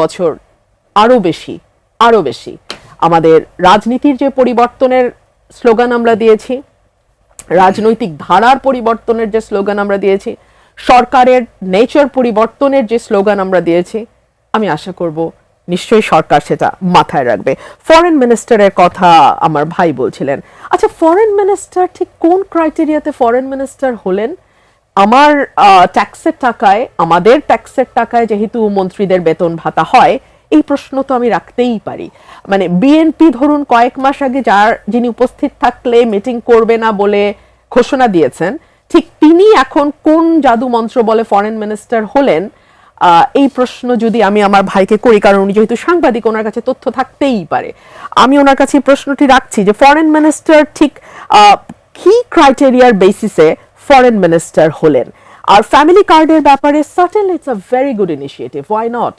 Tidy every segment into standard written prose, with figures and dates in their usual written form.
বছর আরো বেশি আমাদের রাজনীতির যে পরিবর্তনের স্লোগান আমরা দিয়েছি, রাজনৈতিক ধারার পরিবর্তনের যে স্লোগান আমরা দিয়েছি, সরকারের নেচার পরিবর্তনের যে স্লোগান আমরা দিয়েছি, আমি আশা করব নিশ্চয়ই সরকার সেটা মাথায় রাখবে। ফরেন মিনিস্টারের কথা আমার ভাই বলছিলেন। আচ্ছা, ফরেন মিনিস্টার ঠিক কোন ক্রাইটেরিয়াতে ফরেন মিনিস্টার হলেন? আমার ট্যাক্সের টাকায়, আমাদের ট্যাক্সের টাকায় যেহেতু মন্ত্রীদের বেতন ভাতা হয়, এই প্রশ্ন তো আমি রাখতেই পারি। মানে বিএনপি ধরুন কয়েক মাস আগে যিনি উপস্থিত থাকলে মিটিং করবে না বলে ঘোষণা দিয়েছেন, ঠিক তিনি এখন কোন জাদু মন্ত্র বলে ফরেন মিনিস্টার হলেন? এই প্রশ্ন যদি আমি আমার ভাইকে করি, কারণ উনি যেহেতু সাংবাদিক, ওনার কাছে তথ্য থাকতেই পারে, আমি ওনার কাছে প্রশ্নটি রাখছি যে ফরেন মিনিস্টার ঠিক কি ক্রাইটেরিয়ার বেসিসে ফরেন মিনিস্টার হলেন? আর ফ্যামিলি কার্ডের ব্যাপারে certainly it's a very good initiative, why not?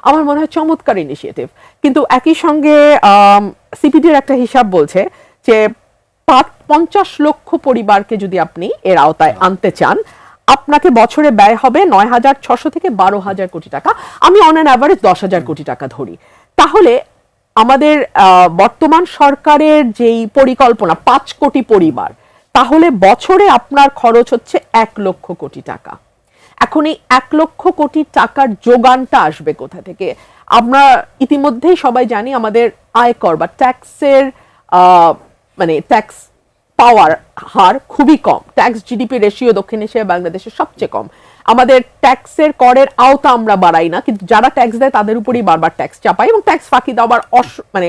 আমার মনে হয় চমৎকার ইনিশিয়েটিভ। কিন্তু একই সঙ্গে সিপিডির একটা হিসাব বলছে যে 50 লক্ষ পরিবারকে যদি আপনি এর আওতায় আনতে চান, আপনাকে বছরে ব্যয় হবে 9,600 থেকে 12,000 কোটি টাকা। আমি অন অ্যান অ্যাভারেজ 10,000 কোটি টাকা ধরি। তাহলে আমাদের বর্তমান সরকারের যেই পরিকল্পনা 5 কোটি পরিবার, তাহলে বছরে আপনার খরচ হচ্ছে 1 লক্ষ কোটি টাকা। এখন এই 1 লক্ষ কোটি টাকার যোগানটা আসবে কোথা থেকে? আমরা ইতিমধ্যেই সবাই জানি আমাদের আয়কর বা ট্যাক্সের মানে ট্যাক্স পাওয়ার হার খুবই কম। ট্যাক্স জিডিপি রেশিও দক্ষিণ এশিয়ায় বাংলাদেশের সবচেয়ে কম। আমাদের ট্যাক্সের করের আওতা আমরা বাড়াই না, কিন্তু যারা ট্যাক্স দেয় তাদের উপরেই বারবার ট্যাক্স চাপাই, এবং ট্যাক্স ফাঁকি দেওয়ার মানে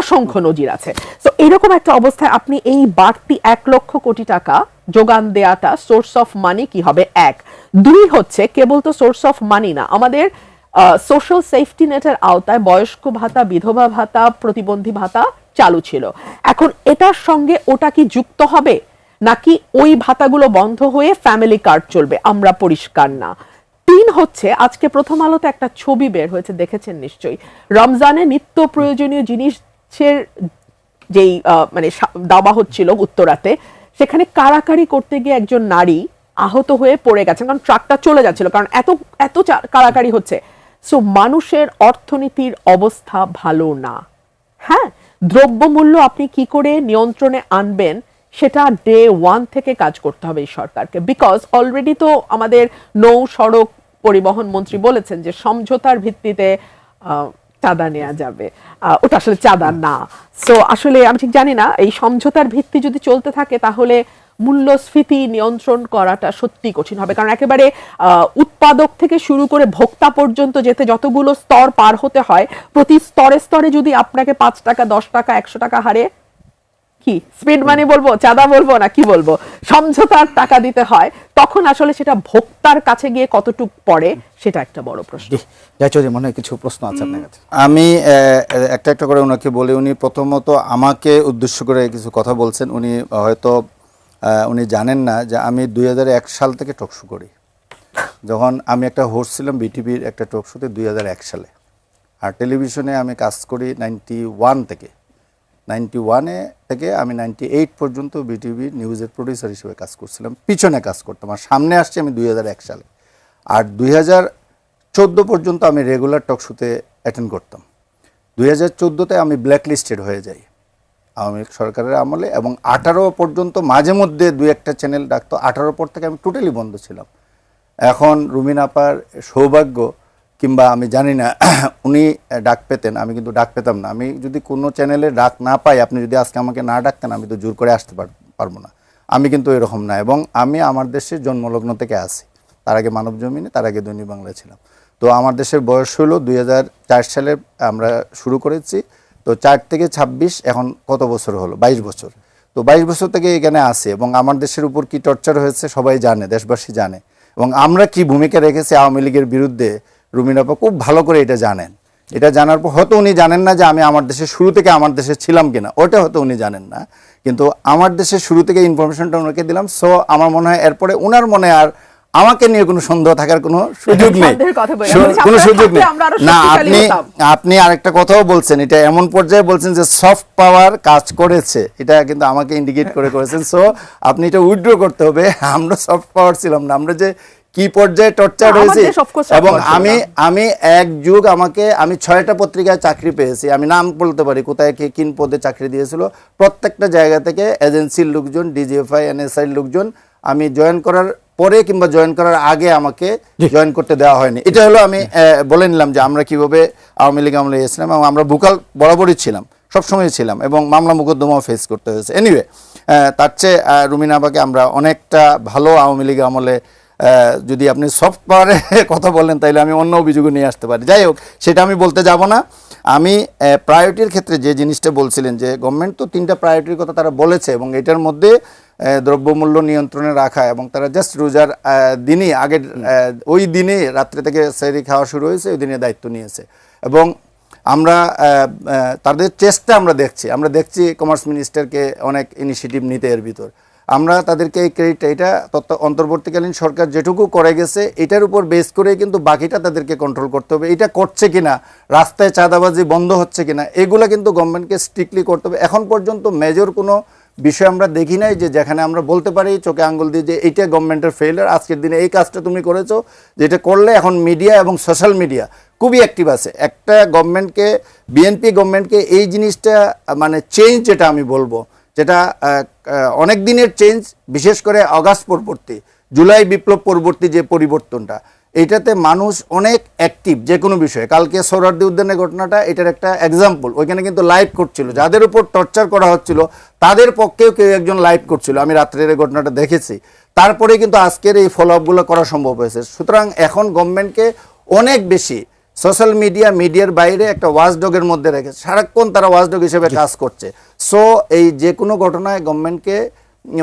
অসংখ্য নজির আছে। তো এরকম একটা অবস্থায় আপনি এই বাড়তি 1 লক্ষ কোটি টাকা যোগান দেয়াটা সোর্স অফ মানি কি হবে? 1, 2 হচ্ছে কেবল তো সোর্স অফ মানি না, আমাদের সোশ্যাল সেফটি নেটের আওতায় বয়স্ক ভাতা, বিধবা ভাতা, প্রতিবন্ধী ভাতা চালু ছিল। এখন এটার সঙ্গে ওটা কি যুক্ত হবে, নাকি ওই ভাতাগুলো বন্ধ হয়ে ফ্যামিলি কার্ড চলবে? আমরা পরিষ্কার না। 3 হচ্ছে, আজকে প্রথম আলোতে একটা ছবি বের হয়েছে, দেখেছেন নিশ্চয়ই, রমজানে নিত্য প্রয়োজনীয় জিনিসের যেই মানে দাবা হচ্ছিল উত্তরাতে, সেখানে কারাকারি করতে গিয়ে একজন নারী আহত হয়ে পড়ে গেছেন, কারণ ট্রাকটা চলে যাচ্ছিল, কারণ এত এত কারাকারি হচ্ছে। সো মানুষের অর্থনীতির অবস্থা ভালো না। হ্যাঁ, দ্রব্যমূল্য আপনি কি করে নিয়ন্ত্রণে আনবেন, সেটা ডে 1 থেকে কাজ করতে হবে এই সরকারকে। বিকজ অলরেডি তো আমাদের নৌ সড়ক পরিবহন মন্ত্রী বলেছেন যে সমঝোতার ভিত্তিতে চাঁদা নেওয়া যাবে। ওটা আসলে চাঁদা না। সো আসলে আমি ঠিক জানি না, এই সমঝোতার ভিত্তি যদি চলতে থাকে তাহলে মূল্যস্ফীতি নিয়ন্ত্রণ করাটা সত্যি কঠিন হবে, কারণ একেবারে উৎপাদক থেকে শুরু করে ভোক্তা পর্যন্ত যেতে যতগুলো স্তর পার হতে হয়, প্রতি স্তরে স্তরে যদি আপনাকে 5 টাকা, 10 টাকা, 100 টাকা হারে কি স্পিড মানি বলবো, চাঁদা বলবো, না কি বলবো, সমঝোতার টাকা দিতে হয়, তখন আসলে সেটা ভোক্তার কাছে গিয়ে কতটুকু পড়ে, সেটা একটা বড় প্রশ্ন। মনে হয় কিছু প্রশ্ন আছে আপনার কাছে। আমি একটা একটা করে ওনাকে বলি। উনি প্রথমত আমাকে উদ্দেশ্য করে কিছু কথা বলছেন। উনি হয়তো উনি জানেন না যে আমি 2001 সাল থেকে টকশো করি। যখন আমি একটা হোস্ট ছিলাম বিটিভির একটা টকশোতে 2001 সালে, আর টেলিভিশনে আমি কাজ করি 91 থেকে। 91 থেকে আমি 98 পর্যন্ত বিটিভি নিউজের প্রডিউসার হিসেবে কাজ করছিলাম, পিছনে কাজ করতাম, আর সামনে আসছি আমি 2001 সালে। আর 2014 পর্যন্ত আমি রেগুলার টকশোতে অ্যাটেন্ড করতাম। 2014তে আমি ব্ল্যাক লিস্টেড হয়ে যাই আওয়ামী লীগ সরকারের আমলে, এবং 18 পর্যন্ত মাঝে মধ্যে 2-1টা চ্যানেল ডাকতো। 18 পর থেকে আমি টোটালি বন্ধ ছিলাম। এখন রুমিন আপার সৌভাগ্য, কিংবা আমি জানি না, উনি ডাক পেতেন, আমি কিন্তু ডাক পেতাম না। আমি যদি কোনো চ্যানেলে ডাক না পাই, আপনি যদি আজকে আমাকে না ডাকতেন, আমি তো জোর করে আসতে পারবো না। আমি কিন্তু এরকম না, এবং আমি আমার দেশে জন্মলগ্ন থেকে আসি। তার আগে মানব জমিনে, তার আগে দৈনিক বাংলায় ছিলাম। তো আমার দেশের বয়স হলো 2004 সালে আমরা শুরু করেছি। তো 4 থেকে 26 এখন কত বছর হলো? 22 বছর। তো 22 বছর থেকে এখানে আসি, এবং আমার দেশের উপর কি টর্চার হয়েছে সবাই জানে, দেশবাসী জানে, এবং আমরা কি ভূমিকা রেখেছি আওয়ামী লীগের বিরুদ্ধে রুমিন আপা খুব ভালো করে এটা জানেন। এটা জানার পর হয়তো উনি জানেন না যে আমি আমার দেশের শুরু থেকে আমার দেশে ছিলাম কিনা, ওটা হয়তো উনি জানেন না, কিন্তু আমার দেশের শুরু থেকে ইনফরমেশনটা ওনাকে দিলাম। সো আমার মনে হয় এরপরে ওনার মনে আর আমাকে নিয়ে কোনো সন্দেহ থাকার কোনো সুযোগ নেই, কোনো সুযোগ নেই। না, আপনি আরেকটা কথাও বলছেন, এটা এমন পর্যায়ে বলছেন যে সফট পাওয়ার কাজ করেছে, এটা কিন্তু আমাকে ইন্ডিকেট করে করেছেন। সো আপনি এটা উইথড্র করতে হবে। আমরা সফট পাওয়ার ছিলাম না, আমরা যে কি পর্যায়ে টর্চার না, হয়েছে। আমাদের of course এবং support আমি এক যুগ আমি 6টা পত্রিকায় চাকরি পেয়েছি, আমি নাম বলতে পারি কোথায় কে কিন পদে চাকরি দিয়েছিল। প্রত্যেকটা জায়গা থেকে এজেন্সির লোকজন, ডিজিএফআই, এনএসআই লোকজন আমি জয়েন করার পরে কিংবা জয়েন করার আগে আমাকে জয়েন করতে দেওয়া হয়নি। এটা হলো আমি বলে নিলাম যে আমরা কিভাবে আওয়ামী লীগ আমলে এসেছিলাম, এবং আমরা ভোকাল বরাবরই ছিলাম, সবসময় ছিলাম, এবং মামলা মোকদ্দমাও ফেস করতে হয়েছে। এনিওয়ে, তার চেয়ে রুমিনা আপাকে আমরা অনেকটা ভালো আওয়ামী লীগ আমলে, যদি আপনি সফট পাওয়ারে কথা বলেন তাহলে আমি অন্য অভিযোগ নিয়ে আসতে পারি। যাই হোক, সেটা আমি বলতে যাব না। আমি প্রায়োরিটির ক্ষেত্রে যে জিনিসটা বলছিলেন যে গভর্নমেন্ট তো 3টা প্রায়োরিটির কথা তারা বলেছে, এবং এটার মধ্যে দ্রব্যমূল্য নিয়ন্ত্রণে রাখা, এবং তারা জাস্ট রোজার দিনই আগের ওই দিনে রাত্রে থেকে সেহরি খাওয়া শুরু হয়েছে, ওই দিনে দায়িত্ব নিয়েছে। এবং আমরা তাদের চেষ্টা আমরা দেখছি কমার্স মিনিস্টারকে অনেক ইনিশিয়েটিভ নিতে এর ভিতর। আমরা তাদেরকে এই ক্রেডিট, এটা অন্তর্বর্তীকালীন সরকার যেটুকু করে গেছে এটার উপর বেস করে কিন্তু বাকিটা তাদেরকে কন্ট্রোল করতে হবে। এটা করছে কিনা, রাস্তায় চাঁদাবাজি বন্ধ হচ্ছে কিনা, এগুলো কিন্তু গভর্নমেন্টকে স্ট্রিক্টলি করতে হবে। এখন পর্যন্ত মেজর কোনো বিষয় আমরা দেখি নাই যে যেখানে আমরা বলতে পারি চোখে আঙ্গুল দিয়ে যে এইটা গভর্নমেন্টের ফেইলিয়ার, আজকের দিনে এই কাজটা তুমি করেছো, যেটা করলে এখন মিডিয়া এবং সোশ্যাল মিডিয়া খুবই অ্যাক্টিভ আছে। একটা গভর্নমেন্টকে, বিএনপি গভর্নমেন্টকে এই জিনিসটা মানে চেঞ্জ, যেটা আমি বলবো, যেটা অনেক দিনের চেঞ্জ, বিশেষ করে অগাস্ট পরবর্তী, জুলাই বিপ্লব পরবর্তী যে পরিবর্তনটা, এটাতে মানুষ অনেক অ্যাক্টিভ যে কোনো বিষয়ে। কালকে সোহরাওয়ার্দী উদ্যানের ঘটনাটা এটার একটা এক্সাম্পল। ওইখানে কিন্তু লাইভ করছিল, যাদের উপর টর্চার করা হচ্ছিল তাদের পক্ষেও কেউ একজন লাইভ করছিল, আমি রাত্রের ঘটনাটা দেখেছি। তারপরে কিন্তু আজকের এই ফলো আপগুলো করা সম্ভব হয়েছে। সুতরাং এখন গভর্নমেন্টকে অনেক বেশি সোশ্যাল মিডিয়ার বাইরে একটা ওয়াচডগের মধ্যে রেখে সারাক্ষণ তারা ওয়াচডগ হিসেবে কাজ করছে। সো এই যে কোনো ঘটনায় গভর্নমেন্টকে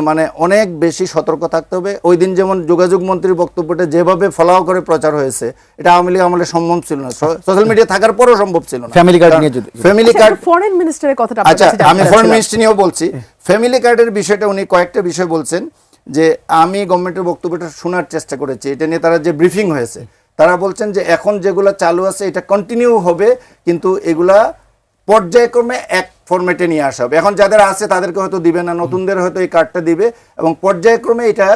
মানে অনেক বেশি সতর্ক থাকতে হবে। ওই দিন যেমন যোগাযোগ মন্ত্রীর বক্তব্যটা যেভাবে ফলো করে প্রচার হয়েছে, এটা আওয়ামী লীগ আমলে সম্ভব ছিল না, সোশ্যাল মিডিয়া থাকার পরও সম্ভব ছিল না। ফ্যামিলি কার্ড নিয়ে যদি ফ্যামিলি কার্ড, ফরেন মিনিস্টারের কথাটা আচ্ছা আমি ফরেন মিনিস্ট্রি নিয়েও বলছি। ফ্যামিলি কার্ডের বিষয়টা উনি কয়েকটা বিষয় বলছেন, যে আমি গভর্নমেন্টের বক্তব্যটা শোনার চেষ্টা করেছি, এটা নিয়ে তারা যে ব্রিফিং হয়েছে, তারা বলছেন যে এখন যেগুলো চালু আছে এটা কন্টিনিউ হবে, কিন্তু এগুলা পর্যায়ক্রমে এক ফরম্যাটে নিয়ে আসা হবে। এখন যাদের আছে তাদেরকে হয়তো দিবে না, নতুনদের হয়তো এই কার্ডটা দিবে, এবং পর্যায়ক্রমে এটা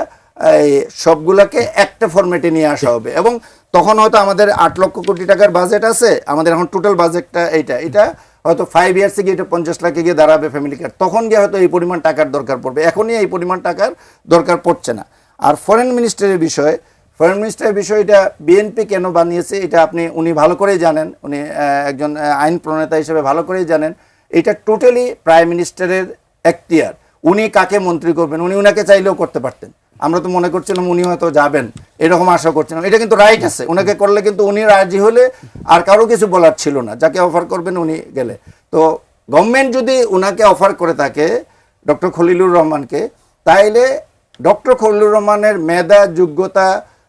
সবগুলাকে একটা ফরম্যাটে নিয়ে আসা হবে। এবং তখন হয়তো আমাদের 8 লক্ষ কোটি টাকার বাজেট আছে, আমাদের এখন টোটাল বাজেটটা এটা হয়তো 5 ইয়ার্সে গিয়ে এটা 50 লাখে গিয়ে দাঁড়াবে ফ্যামিলি কার্ড, তখন গিয়ে হয়তো এই পরিমাণ টাকার দরকার পড়বে, এখনই এই পরিমাণ টাকার দরকার পড়ছে না। আর ফরেন মিনিস্টারের বিষয়টা বিএনপি কেন বানিয়েছে এটা উনি ভালো করেই জানেন, উনি একজন আইন প্রণেতা হিসেবে ভালো করেই জানেন। এটা টোটালি প্রাইম মিনিস্টারের এখতিয়ার, উনি কাকে মন্ত্রী করবেন উনি উনাকে চাইলেও করতে পারতেন। আমরা তো মনে করছিলাম উনি হয়তো যাবেন, এরকম আশা করছিলাম। এটা কিন্তু রাইট আছে, উনাকে করলে কিন্তু উনি রাজি হলে আর কারো কিছু বলার ছিল না, যাকে অফার করবেন উনি গেলে। তো গভর্নমেন্ট যদি উনাকে অফার করে থাকে ডক্টর খলিলুর রহমানকে, তাইলে ডক্টর খলিলুর রহমানের মেধা, যোগ্যতা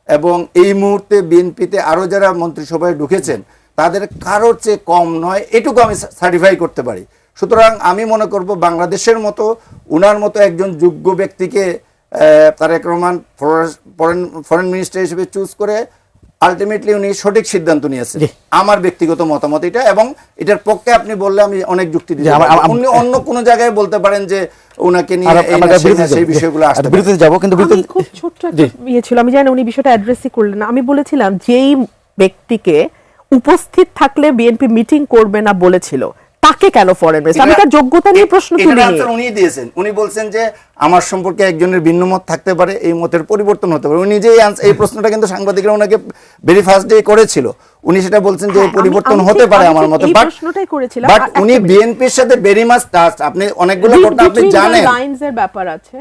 এবং এই মুহূর্তে বিএনপিতে আরো যারা মন্ত্রিসভায় ঢুকেছেন তাদের কারোর চেয়ে কম নয়, এটুকু আমি সার্টিফাই করতে পারি। সুতরাং আমি মনে করব বাংলাদেশের মতো উনার মতো একজন যোগ্য ব্যক্তিকে তারেক রহমান ফরেন মিনিস্টার হিসেবে চুজ করে আলটিমেটলি উনি সঠিক সিদ্ধান্ত নিয়েছেন, আমার ব্যক্তিগত মতামত এটা। এবং এটার পক্ষে আপনি বললে আমি অনেক যুক্তি দিই, উনি অন্য কোন জায়গায় বলতে পারেন যে ওনাকে নিয়ে সেই বিষয়গুলো আসতে বিরতিতে যাব, কিন্তু আমি খুব ছোট্ট একটা ইয়ে ছিল, আমি জানি উনি বিষয়টা অ্যাড্রেসই করলেন না। আমি বলেছিলাম যেই ব্যক্তিকে উপস্থিত থাকলে বিএনপি মিটিং করবে না বলেছিল, তাকে কেন ফরেন মিনিস্টার? আমি তার যোগ্যতা নিয়ে প্রশ্ন তুলিনি। উনি দিয়েছেন, উনি বলছেন যে আমার সম্পর্কে একজনের ভিন্ন মত থাকতে পারে, এই মতের পরিবর্তন হতে পারে। উনি যে এই প্রশ্নটা কিন্তু সাংবাদিকরা ওনাকে ভেরি ফার্স্ট ডে করেছিল, উনি সেটা বলছেন যে পরিবর্তন হতে পারে আমার মতে, বাট উনি বিএনপির সাথে ভেরি মাচ টাচ। আপনি অনেকগুলো কথা আপনি জানেন, লাইনস এর ব্যাপার আছে,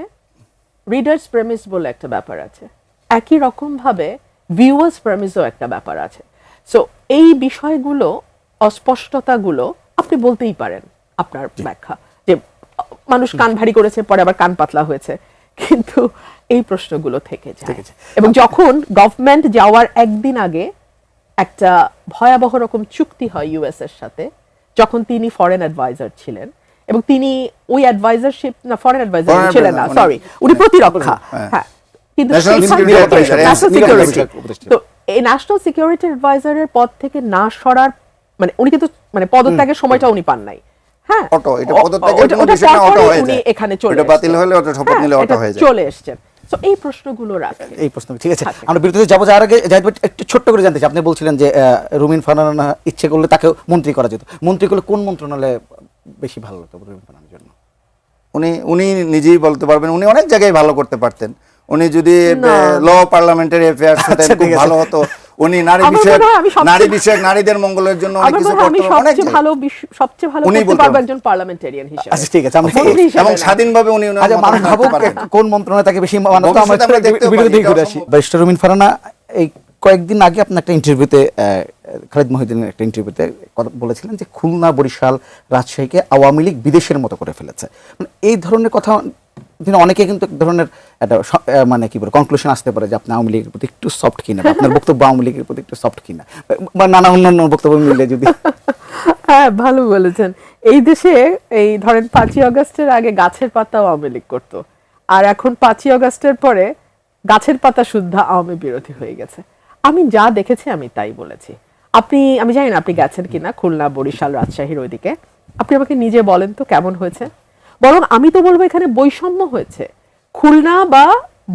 রিডার্স প্রেমিস বলে একটা ব্যাপার আছে, একই রকম ভাবে ভিউয়ার্স প্রেমিসও একটা ব্যাপার আছে। সো এই বিষয়গুলো, অস্পষ্টতাগুলো আপনি বলতেই পারেন আপনার ব্যাখ্যা, যে মানুষ কান ভারী করেছে পরে আবার কান পাতলা হয়েছে, কিন্তু এই প্রশ্নগুলো থেকে যায়। এবং যখন গভর্নমেন্ট যাওয়ার একদিন আগে একটা ভয়াবহ রকম চুক্তি হয় ইউএস এর সাথে, যখন তিনি ফরেন অ্যাডভাইজার ছিলেন, এবং তিনি ওই অ্যাডভাইজারশিপ না, ফরেন অ্যাডভাইজার ছিলেন না, সরি, উনি প্রতিরক্ষা, হ্যাঁ, কিন্তু তো এই ন্যাশনাল সিকিউরিটি অ্যাডভাইজারের পদ থেকে না সরার মানে উনি কিন্তু মানে পদত্যাগের সময়টা উনি পান নাই। হ্যাঁ, অটো এটা পদত্যাগের কোনো বিষয় না, অটো হয়ে যায়, উনি এখানে চলে এটা বাতিল হলে অটো শপথ নিলে অটো হয়ে যায়, চলে এসেছেন। তো এই প্রশ্নগুলো রাখে। এই প্রশ্ন ঠিক আছে, আমরা বিরতিতে যাবো। যাওয়ার আগে জাহিদ ভাই একটু ছোট্ট করে জানতে চাই, আপনি বলছিলেন যে রুমিন ফারহানা ইচ্ছে করলে তাকে মন্ত্রী করা যেত, মন্ত্রী করলে কোন মন্ত্রণালয়ে বেশি ভালো হতো রুমিন ফারহানার জন্য? উনি নিজেই বলতে পারবেন, উনি অনেক জায়গায় ভালো করতে পারতেন। উনি যদি ল পার্লামেন্টারি অ্যাফেয়ার্স হতেন খুব ভালো হতো। উনি নারী বিষয়ক নারীদের মঙ্গলের জন্য অনেক কিছু করতে অনেক সবচেয়ে ভালো করতে পারবে একজন পার্লামেন্টারিয়ান হিসেবে। আচ্ছা ঠিক আছে, আমরা এবং স্বাধীনভাবে উনি মানুষ ভাবুক কোন মন্ত্রণালয়ে তাকে বেশি মানাতো, আমরা বিরতি ঘুরে আসি। ব্যারিস্টার রুমিন ফারহানা এই কয়েকদিন আগে আপনি একটা ইন্টারভিউতে খালিদ মহিউদ্দিনের একটা ইন্টারভিউতে বলেছিলেন যে খুলনা, বরিশাল, রাজশাহীকে আওয়ামী লীগ বিদেশের মতো করে ফেলেছে। মানে এই ধরনের কথা অনেকে কিন্তু এক ধরনের একটা মানে কি বলে কনক্লুশন আসতে পারে যে আপনি আওয়ামী লীগের প্রতি একটু সফট কিনা, আপনার বক্তব্য আওয়ামী লীগের প্রতি একটু সফট কিনা, বা নানা অন্যান্য বক্তব্য মিলে যদি। হ্যাঁ, ভালো বলেছেন। এই দেশে এই ধরেন 5ই আগস্টের আগে গাছের পাতা আওয়ামী লীগ করতো, আর এখন 5ই আগস্টের পরে গাছের পাতা শুদ্ধ আওয়ামী বিরোধী হয়ে গেছে। আমি যা দেখেছি আমি তাই বলেছি। আমি জানি না আপনি গেছেন কিনা খুলনা, বরিশাল, রাজশাহীর ওইদিকে, আপনি আমাকে নিজে বলেন তো কেমন হয়েছে। বরং আমি তো বলবো এখানে বৈষম্য হয়েছে। খুলনা বা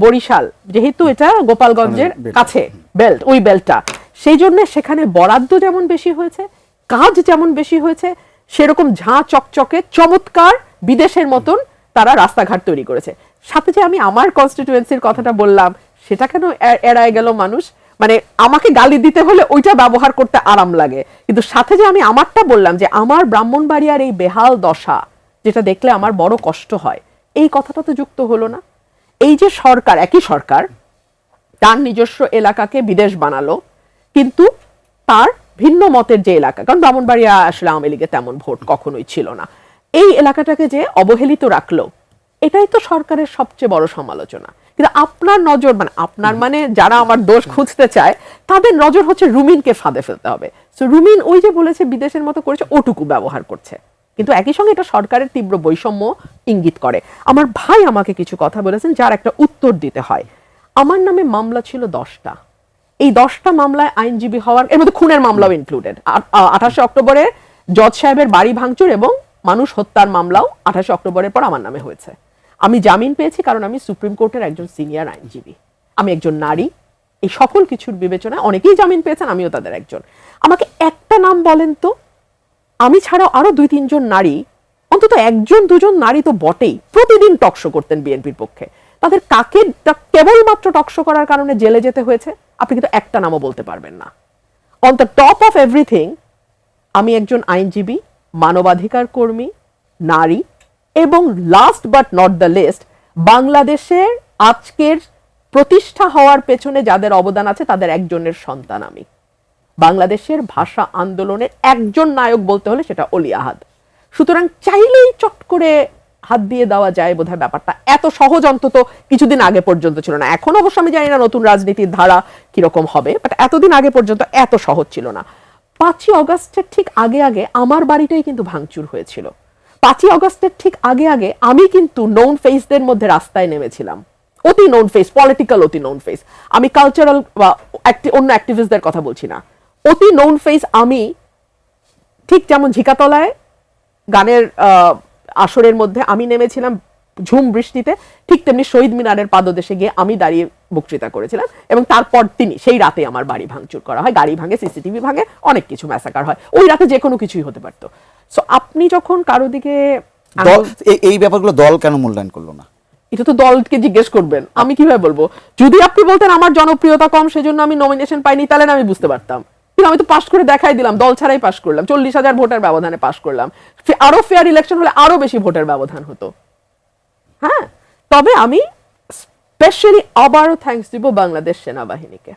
বরিশাল যেহেতু এটা গোপালগঞ্জের কাছে বেল্ট, ওই বেল্টটা, সেই জন্য সেখানে বরাদ্দ যেমন বেশি হয়েছে, কাজ যেমন বেশি হয়েছে, সেরকম ঝাঁ চকচকে চমৎকার বিদেশের মতন তারা রাস্তাঘাট তৈরি করেছে। সাথে যে আমি আমার কনস্টিটিউয়েন্সির কথাটা বললাম, সেটা কেন এড়ায় গেল মানুষ? মানে আমাকে গালি দিতে হলে ওইটা ব্যবহার করতে আরাম লাগে, কিন্তু সাথে যে আমি আমারটা বললাম যে আমার ব্রাহ্মণবাড়িয়ার এই বেহাল দশা যেটা দেখলে আমার বড় কষ্ট হয়, এই কথাটা তো যুক্ত হলো না। এই যে সরকার, একই সরকার তার নিজস্ব এলাকাকে বিদেশ বানালো, কিন্তু তার ভিন্ন মতের যে এলাকা, কারণ ব্রাহ্মণবাড়িয়া আসলে আওয়ামী লীগে তেমন ভোট কখনোই ছিল না, এই এলাকাটাকে যে অবহেলিত রাখলো, এটাই তো সরকারের সবচেয়ে বড় সমালোচনা। কিন্তু আপনার নজর মানে যারা আমার দোষ খুঁজতে চায় তাদের নজর হচ্ছে রুমিনকে ফাঁদে ফেলতে হবে। সো রুমিন ওই যে বলেছে বিদেশের মতো করেছে, ওটুকু ব্যবহার করছে, কিন্তু একই সঙ্গে এটা সরকারের তীব্র বৈষম্য ইঙ্গিত করে। আমার ভাই আমাকে কিছু কথা বলেছেন যার একটা উত্তর দিতে হয়। আমার নামে মামলা ছিল 10টা, এই 10টা মামলায় আইনজীবী হওয়ার, এর মধ্যে খুনের মামলাও ইনক্লুডেড। 28 অক্টোবরে জজ সাহেবের বাড়ি ভাঙচুর এবং মানুষ হত্যার মামলাও 28 অক্টোবরের পর আমার নামে হয়েছে। আমি জামিন পেয়েছি কারণ আমি সুপ্রিম কোর্টের একজন সিনিয়র আইনজীবী, আমি একজন নারী। এই সকল কিছুর বিবেচনায় অনেকেই জামিন পেয়েছেন, আমিও তাদের একজন। আমাকে একটা নাম বলেন তো, আমি ছাড়াও আরো 2-3 জন নারী, অন্তত 1-2 নারী তো বটেই, প্রতিদিন টকশো করতেন বিএনপির পক্ষে, তাদের কাকে কেবলমাত্র টকশো করার কারণে জেলে যেতে হয়েছে আপনি কিন্তু একটা নামও বলতে পারবেন না। On the top of everything আমি একজন আইনজীবী, মানবাধিকার কর্মী, নারী, এবং last but not the least বাংলাদেশের আজকের প্রতিষ্ঠা হওয়ার পেছনে যাদের অবদান আছে তাদের একজনের সন্তান আমি। বাংলাদেশের ভাষা আন্দোলনের একজন নায়ক বলতে হলে সেটা অলি আহাদ। সুতরাং চাইলেই চট করে হাত দিয়ে দেওয়া যায় বোধহয়, ব্যাপারটা এত সহজ অন্তত কিছুদিন আগে পর্যন্ত ছিল না। এখন অবশ্য আমি জানি না নতুন রাজনীতির ধারা কিরকম হবে, বাট এতদিন আগে পর্যন্ত এত সহজ ছিল না। 5ই আগস্টের ঠিক আগে আগে আমার বাড়িটাই কিন্তু ভাঙচুর হয়েছিল। 5ই আগস্টের ঠিক আগে আগে আমি কিন্তু নোন ফেসদের মধ্যে রাস্তায় নেমেছিলাম, অতি নোন ফেস, পলিটিক্যাল অতি নোন ফেস। আমি কালচারাল বা অন্য অ্যাক্টিভিস্টদের কথা বলছি না, অতি নোন ফেস। আমি ঠিক যেমন ঝিকাতলায় গানের আসরের মধ্যে আমি নেমেছিলাম ঝুম বৃষ্টিতে, ঠিক তেমনি শহীদ মিনারের পাদদেশে গিয়ে আমি দাঁড়িয়ে বক্তৃতা করেছিলাম, এবং তারপর সেই রাতে আমার বাড়ি ভাঙচুর করা হয়, গাড়ি ভাঙে, সিসিটিভি ভাঙে, অনেক কিছু ম্যাসাকার হয়। ওই রাতে যে কোনো কিছুই হতে পারতো। সো আপনি যখন কারো দিকে এই ব্যাপারগুলো দল কেন মূল্যায়ন করলো না, এটা তো দলকে জিজ্ঞেস করবেন, আমি কিভাবে বলবো? যদি আপনি বলতেন আমার জনপ্রিয়তা কম সেজন্য আমি নমিনেশন পাইনি, তাহলে আমি বুঝতে পারতাম, কিন্তু আমি তো পাস করে দেখাই দিলাম, দল ছাড়াই পাস করলাম, 40,000 ভোটের ব্যবধানে পাস করলাম। আরো ফেয়ার ইলেকশন হলে আরো বেশি ভোটের ব্যবধান হতো। হ্যাঁ, তবে আমি স্পেশালি আবারও থ্যাঙ্কস দিব বাংলাদেশ সেনাবাহিনীকে।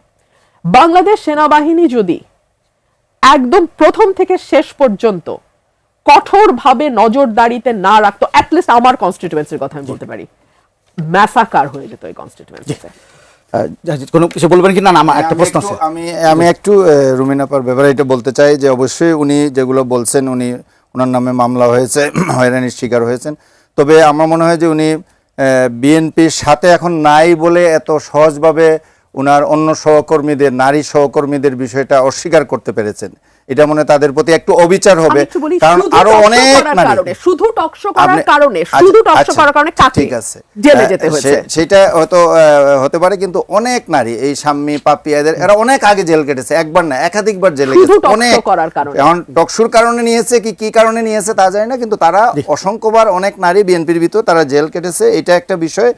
বাংলাদেশ সেনাবাহিনী যদি একদম প্রথম থেকে শেষ পর্যন্ত কঠোরভাবে নজরদারিতে না রাখতো, অ্যাটলিস্ট আমার কনস্টিটিউয়েন্সির কথা আমি বলতে পারি, ম্যাসাকার হয়ে যেত এই কনস্টিটিউয়েন্সিতে। কোনো কিছু বলবেন কি? না, আমার একটা প্রশ্ন আছে। আমি একটু রুমিন আপার ব্যাপারে এটা বলতে চাই যে অবশ্যই উনি যেগুলো বলছেন, ওনার নামে মামলা হয়েছে, হয়রানির শিকার হয়েছেন। তবে আমার মনে হয় যে উনি বিএনপির সাথে এখন নাই বলে এত সহজভাবে উনার অন্য সহকর্মীদের, নারী সহকর্মীদের বিষয়টা অস্বীকার করতে পেরেছেন। এটা মনে হয় তাদের প্রতি একটু অবিচার হবে, কারণ আরো অনেক নারী শুধু টকশো করার কারণে, শুধু টকশো করার কারণে কাকে ঠিক আছে জেলে যেতে হয়েছে সেটা হয়তো হতে পারে, কিন্তু অনেক নারী এই শাম্মী, পাপিয়া, এরা অনেক আগে জেল কেটেছে, একবার না একাধিকবার জেলে শুধু গেছে, অনেক টকশো করার কারণে। এখন টকশুর কারণে নিয়েছে কি কারণে নিয়েছে তা জানি না, কিন্তু তারা অসংখ্যবার অনেক নারী বিএনপির ভিতর তারা জেল কেটেছে, এটা একটা বিষয়।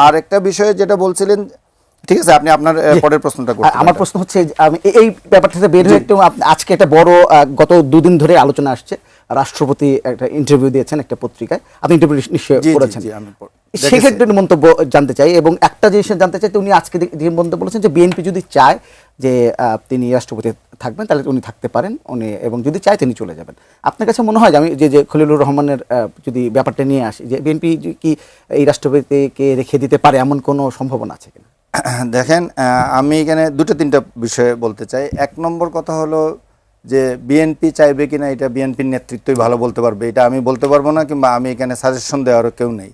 আর একটা বিষয় যেটা বলছিলেন, ঠিক আছে, আপনি আপনার পরের প্রশ্নটা করতে পারেন। আমার প্রশ্ন হচ্ছে আমি এই ব্যাপারটা থেকে বের হয়ে একটু আজকে একটা বড় গত 2 দিন ধরে আলোচনা আসছে, রাষ্ট্রপতি একটা ইন্টারভিউ দিয়েছেন একটা পত্রিকায়, আপনি ইন্টারভিউ নিশ্চয়ই করেছেন, সেক্ষেত্রে মন্তব্য জানতে চাই। এবং একটা জিনিস জানতে চাই, উনি আজকে যে মন্তব্য বলেছেন যে বিএনপি যদি চায় যে তিনি রাষ্ট্রপতি থাকবেন তাহলে উনি থাকতে পারেন, উনি এবং যদি চায় তিনি চলে যাবেন। আপনার কাছে মনে হয় যে আমি যে খলিলুর রহমানের যদি ব্যাপারটা নিয়ে আসি, যে বিএনপি কি এই রাষ্ট্রপতিকে রেখে দিতে পারে এমন কোনো সম্ভাবনা আছে কিনা? দেখেন, আমি এখানে 2-3টা বিষয়ে বলতে চাই। 1 নম্বর কথা হলো যে বিএনপি চাইবে কিনা এটা বিএনপির নেতৃত্বই ভালো বলতে পারবে, এটা আমি বলতে পারবো না, কিংবা আমি এখানে সাজেশন দেওয়ারও কেউ নেই।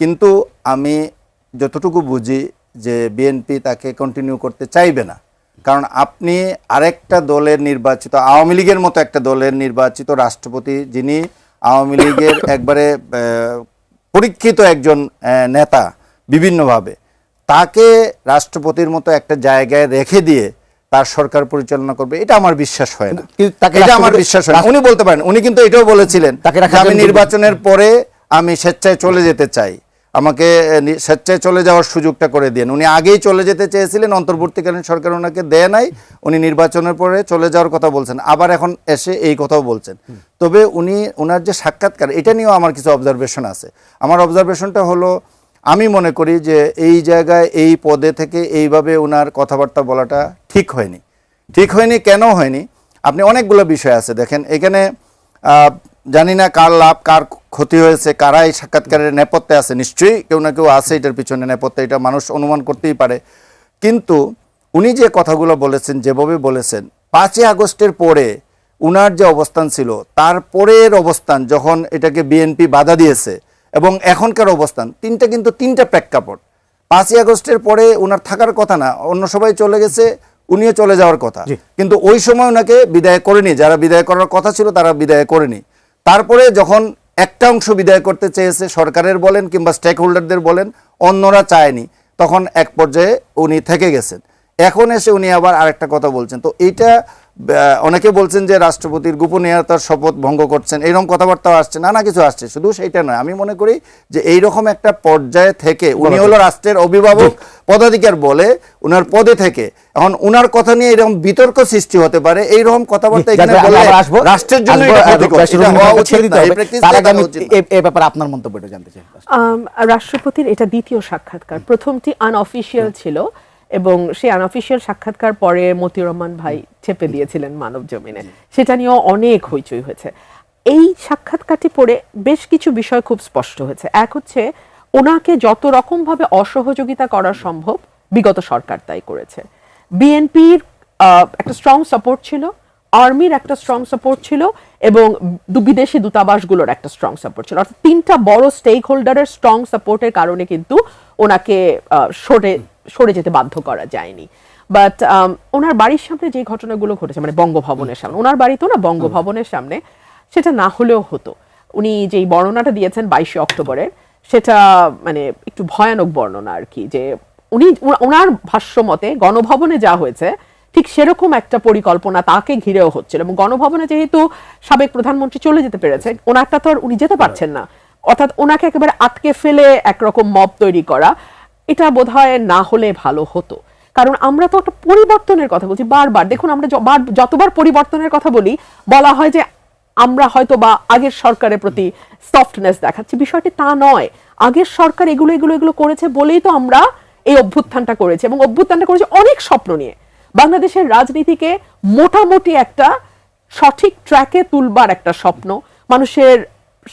কিন্তু আমি যতটুকু বুঝি যে বিএনপি তাকে কন্টিনিউ করতে চাইবে না, কারণ আপনি আরেকটা দলের নির্বাচিত, আওয়ামী লীগের মতো একটা দলের নির্বাচিত রাষ্ট্রপতি, যিনি আওয়ামী লীগের একবারে পরীক্ষিত একজন নেতা বিভিন্নভাবে, তাকে রাষ্ট্রপতির মতো একটা জায়গায় রেখে দিয়ে তার সরকার পরিচালনা করবে, এটা আমার বিশ্বাস হয় না। এটা আমার বিশ্বাস হয় না। উনি বলতে পারেন, উনি কিন্তু এটাও বলেছিলেন আমি নির্বাচনের পরে আমি স্বেচ্ছায় চলে যেতে চাই, আমাকে স্বেচ্ছায় চলে যাওয়ার সুযোগটা করে দিন। উনি আগেই চলে যেতে চেয়েছিলেন, অন্তর্বর্তীকালীন সরকার ওনাকে দেয় নাই, উনি নির্বাচনের পরে চলে যাওয়ার কথা বলছেন, আবার এখন এসে এই কথাও বলছেন। তবে উনি ওনার যে সাক্ষাৎকার, এটা নিয়েও আমার কিছু অবজারভেশন আছে। আমার অবজারভেশনটা হলো, আমি মনে করি যে এই জায়গায় এই পদে থেকে এইভাবে ওনার কথাবার্তা বলাটা ঠিক হয়নি। ঠিক হয়নি কেন হয়নি? আপনি অনেকগুলো বিষয় আছে, দেখেন এখানে জানি না কার লাভ কার ক্ষতি হয়েছে, কারা এই সাক্ষাৎকারের নেপথ্যে আছে, নিশ্চয়ই কেউ না কেউ আছে এটার পিছনে নেপথ্যে, এটা মানুষ অনুমান করতেই পারে। কিন্তু উনি যে কথাগুলো বলেছেন, যেভাবে বলেছেন, 5ই আগস্টের পরে উনার যে অবস্থান ছিল, তার পরের অবস্থান যখন এটাকে বিএনপি বাধা দিয়েছে এবং এখনকার অবস্থান, কিন্তু তিনটা প্রেক্ষাপট। 5ই আগস্টের পরে উনার থাকার কথা না, অন্য সবাই চলে গেছে, উনিও চলে যাওয়ার কথা, কিন্তু ওই সময় ওনাকে বিদায় করেনি, যারা বিদায় করার কথা ছিল তারা বিদায় করেনি। তারপরে যখন একটা অংশ বিদায় করতে চেয়েছে, সরকারের বলেন কিংবা স্টেক হোল্ডারদের বলেন, অন্যরা চায়নি, তখন এক পর্যায়ে উনি থেকে গেছেন। এখন এসে উনি আবার আরেকটা কথা বলছেন। তো এইটা অনেকে বলছেন যে রাষ্ট্রপতির গোপনীয়তার শপথ ভঙ্গ করছেন, এইরকম কথাবার্তাও আসছে, নানা কিছু আসছে। শুধু সেইটা নয়, আমি মনে করি যে এইরকম একটা পর্যায়ে থেকে উনি হলো রাষ্ট্রের অভিভাবক পদাধিকার বলে, উনার পদে থেকে এখন উনার কথা নিয়ে এরকম বিতর্ক সৃষ্টি হতে পারে, এইরকম কথাবার্তা এখানে বলে রাষ্ট্রের জন্য এই ব্যাপারে আপনার মন্তব্যটা জানতে চাই। রাষ্ট্রপতির এটা দ্বিতীয় সাক্ষাৎকার, প্রথমটি আনঅফিশিয়াল ছিল এবং সেই আনঅফিশিয়াল সাক্ষাৎকার পরে মতিউর রহমান ভাই চেপে দিয়েছিলেন মানব জমিনে, সেটা নিয়েও অনেক হইচই হয়েছে। এই সাক্ষাৎকারটি পড়ে বেশ কিছু বিষয় খুব স্পষ্ট হয়েছে। এক হচ্ছে, ওনাকে যত রকম ভাবে অসহযোগিতা করা সম্ভব বিগত সরকার তাই করেছে। বিএনপির একটা স্ট্রং সাপোর্ট ছিল, আর্মির একটা স্ট্রং সাপোর্ট ছিল এবং বিদেশি দূতাবাসগুলোর একটা স্ট্রং সাপোর্ট ছিল। অর্থাৎ 3টা বড় স্টেক হোল্ডারের স্ট্রং সাপোর্টের কারণে কিন্তু ওনাকে সরে যেতে বাধ্য করা যায়নি। বাট ওনার বাড়ির সামনে যে ঘটনাগুলো ঘটেছে, মানে বঙ্গভবনের সামনে, ওনার বাড়ি তো না, বঙ্গভবনের সামনে, সেটা না হলেও হতো। উনি যেই বর্ণনাটা দিয়েছেন 22শে অক্টোবরের, সেটা মানে একটু ভয়ানক বর্ণনা আর কি, যে ওনার ভাষ্য মতে গণভবনে যা হয়েছে ঠিক সেরকম একটা পরিকল্পনা তাকে ঘিরেও হচ্ছিল, এবং গণভবনে যেহেতু সাবেক প্রধানমন্ত্রী চলে যেতে পেরেছে, ওনারটা তো আর উনি যেতে পারছেন না, অর্থাৎ ওনাকে একেবারে আটকে ফেলে একরকম মব তৈরি করা, এটা বোধহয় না হলে ভালো হতো। কারণ আমরা তো একটা পরিবর্তনের কথা বলছি বারবার। দেখুন, আমরা যতবার পরিবর্তনের কথা বলি, বলা হয় যে আমরা হয়তো বা আগের সরকারের প্রতি সফটনেস দেখাচ্ছি। বিষয়টি তা নয়। আগের সরকার এগুলো করেছে বলেই তো আমরা এই অভ্যুত্থানটা করেছি, এবং অভ্যুত্থানটা করেছি অনেক স্বপ্ন নিয়ে। বাংলাদেশের রাজনীতিকে মোটামুটি একটা সঠিক ট্র্যাকে তুলবার একটা স্বপ্ন, মানুষের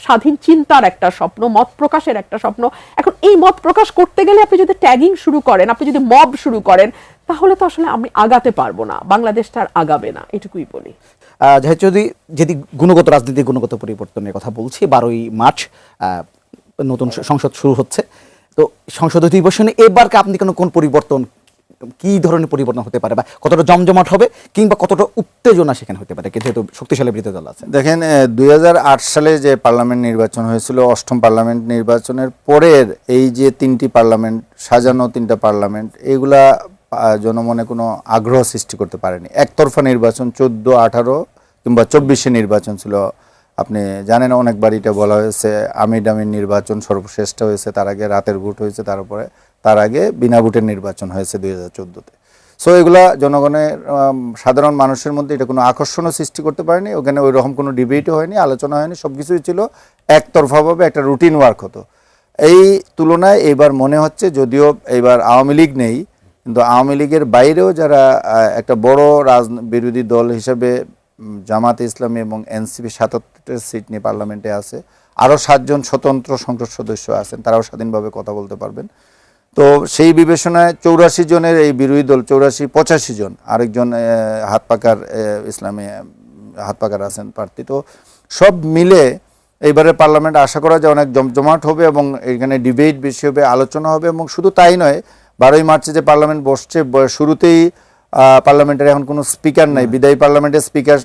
স্বাধীন চিন্তার একটা স্বপ্ন, মত প্রকাশের একটা স্বপ্ন। এখন এই মত প্রকাশ করতে গেলে আপনি যদি ট্যাগিং শুরু করেন, আপনি যদি মব শুরু করেন, তাহলে তো আসলে আমি আগাতে পারবো না, বাংলাদেশটা আর আগাবে না, এটুকুই বলি। যদি গুণগত রাজনীতি, গুণগত পরিবর্তনের কথা বলছি, 12ই মার্চ নতুন সংসদ শুরু হচ্ছে। তো সংসদ অধিবেশনে এবারকে আপনি কোন পরিবর্তন কি ধরনের পরিবর্তন হতে পারে, বা কতটা জমজমাট হবে, কিংবা কতটা উত্তেজনা সেখানে হতে পারে, যেহেতু শক্তিশালী বিরোধী দল আছে? দেখেন 2008 সালে যে পার্লামেন্ট নির্বাচন হয়েছিল, অষ্টম পার্লামেন্ট নির্বাচনের পরের এই যে 3টি পার্লামেন্ট, সাজানো 3টা পার্লামেন্ট, এগুলা জনমনে কোনো আগ্রহ সৃষ্টি করতে পারেনি। একতরফা নির্বাচন 14, 18 কিংবা 24-এ নির্বাচন ছিল। আপনি জানেন অনেকবার এটা বলা হয়েছে, আমির নির্বাচন সর্বশ্রেষ্ঠ হয়েছে, তার আগে রাতের ভোট হয়েছে, তার আগে বিনা ভোটের নির্বাচন হয়েছে 2014-তে। সো এগুলা জনগণের সাধারণ মানুষের মধ্যে এটা কোনো আকর্ষণও সৃষ্টি করতে পারেনি, ওখানে ওই রকম কোনো ডিবেটও হয়নি, আলোচনা হয়নি, সব কিছুই ছিল একতরফাভাবে একটা রুটিন ওয়ার্ক হতো। এই তুলনায় এবার মনে হচ্ছে, যদিও এইবার আওয়ামী লীগ নেই, কিন্তু আওয়ামী লীগের বাইরেও যারা একটা বড় বিরোধী দল হিসেবে জামাতে ইসলামী এবং এনসিপি 77 সিট নিয়ে পার্লামেন্টে আছে, আরও 7 জন স্বতন্ত্র সংসদ সদস্য আছেন, তারাও স্বাধীনভাবে কথা বলতে পারবেন। তো সেই বিবেচনায় 84 জনের এই বিরোধী দল, 85 জন, আরেকজন হাত পাকার ইসলামী হাত পাকার আছেন প্রার্থী। তো সব মিলে এইবারের পার্লামেন্ট আশা করা যায় অনেক জমজমাট হবে এবং এখানে ডিবেট বেশি হবে, আলোচনা হবে। এবং শুধু তাই নয়, 12ই মার্চে যে পার্লামেন্ট বসছে, শুরুতেই পার্লামেন্টের এখন কোনো স্পিকার নাই, বিদায়ী পার্লামেন্টের স্পিকার